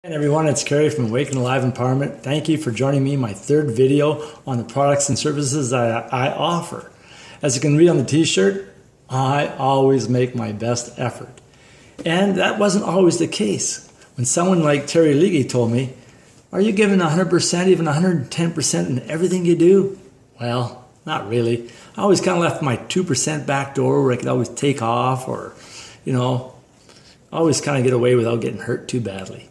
Hey everyone, it's Kerry from Awake and Alive Empowerment. Thank you for joining me in my third video on the products and services that I offer. As you can read on the t-shirt, I always make my best effort. And that wasn't always the case. When someone like Terry Leahy told me, are you giving 100%, even 110% in everything you do? Well, not really. I always kind of left my 2% back door where I could always take off or, always kind of get away without getting hurt too badly.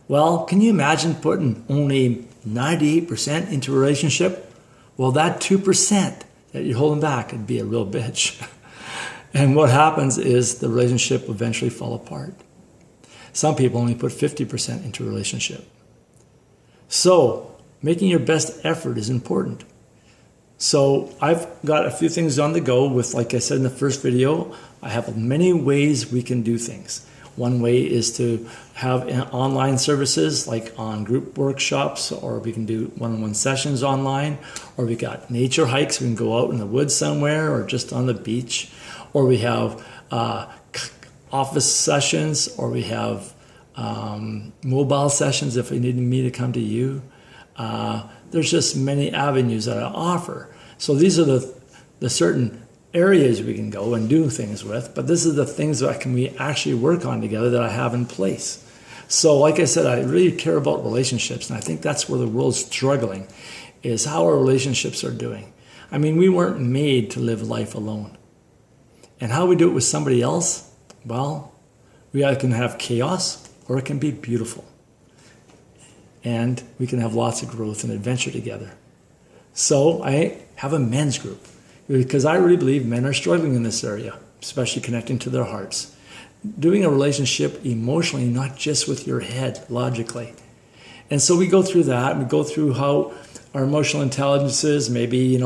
Well, can you imagine putting only 98% into a relationship? Well, that 2% that you're holding back would be a real bitch. And what happens is the relationship eventually fall apart. Some people only put 50% into a relationship. So making your best effort is important. So I've got a few things on the go with, like I said in the first video, I have many ways we can do things. One way is to have online services like on group workshops, or we can do one-on-one sessions online, or we got nature hikes. We can go out in the woods somewhere or just on the beach, or we have office sessions, or we have mobile sessions if you need me to come to you. There's just many avenues that I offer. So these are the certain areas we can go and do things with, but this is the things that we actually work on together that I have in place. So like I said, I really care about relationships, and I think that's where the world's struggling, is how our relationships are doing. I mean, we weren't made to live life alone. And how we do it with somebody else, well, we either can have chaos or it can be beautiful. And we can have lots of growth and adventure together. So I have a men's group, because I really believe men are struggling in this area, especially connecting to their hearts. Doing a relationship emotionally, not just with your head, logically. And so we go through that. We go through how our emotional intelligence is, maybe,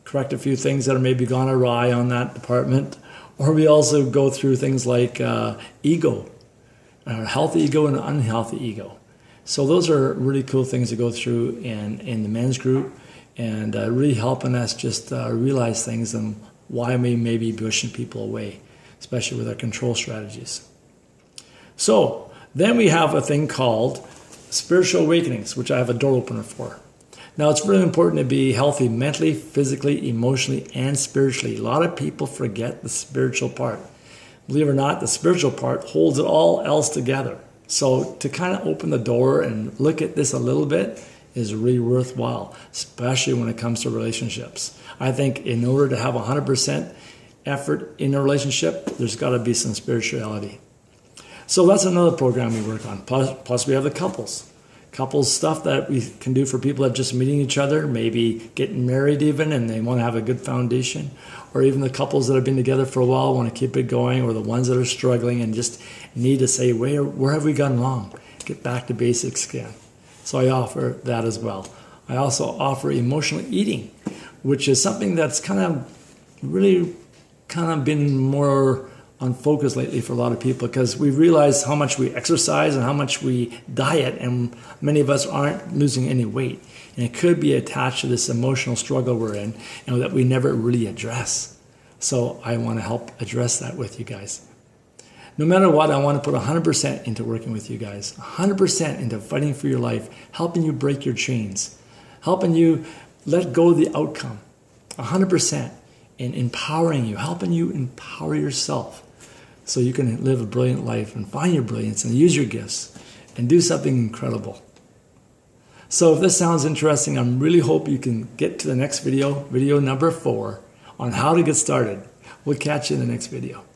correct a few things that are maybe gone awry on that department. Or we also go through things like ego, healthy ego and unhealthy ego. So those are really cool things to go through in the men's group, and really helping us just realize things and why we may be pushing people away, especially with our control strategies. So then we have a thing called spiritual awakenings, which I have a door opener for. Now, it's really important to be healthy mentally, physically, emotionally, and spiritually. A lot of people forget the spiritual part. Believe it or not, the spiritual part holds it all else together. So to kind of open the door and look at this a little bit is really worthwhile, especially when it comes to relationships. I think in order to have 100% effort in a relationship, there's got to be some spirituality. So that's another program we work on. Plus we have the couples stuff that we can do for people that are just meeting each other, maybe getting married even, and they want to have a good foundation, or even the couples that have been together for a while want to keep it going, or the ones that are struggling and just need to say, where have we gone wrong? Get back to basics again. So I offer that as well. I also offer emotional eating, which is something that's really been more on focus lately for a lot of people, because we realize how much we exercise and how much we diet, and many of us aren't losing any weight. And it could be attached to this emotional struggle we're in, that we never really address. So I want to help address that with you guys. No matter what, I want to put 100% into working with you guys, 100% into fighting for your life, helping you break your chains, helping you let go of the outcome, 100% in empowering you, helping you empower yourself so you can live a brilliant life and find your brilliance and use your gifts and do something incredible. So if this sounds interesting, I really hope you can get to the next video, video number 4, on how to get started. We'll catch you in the next video.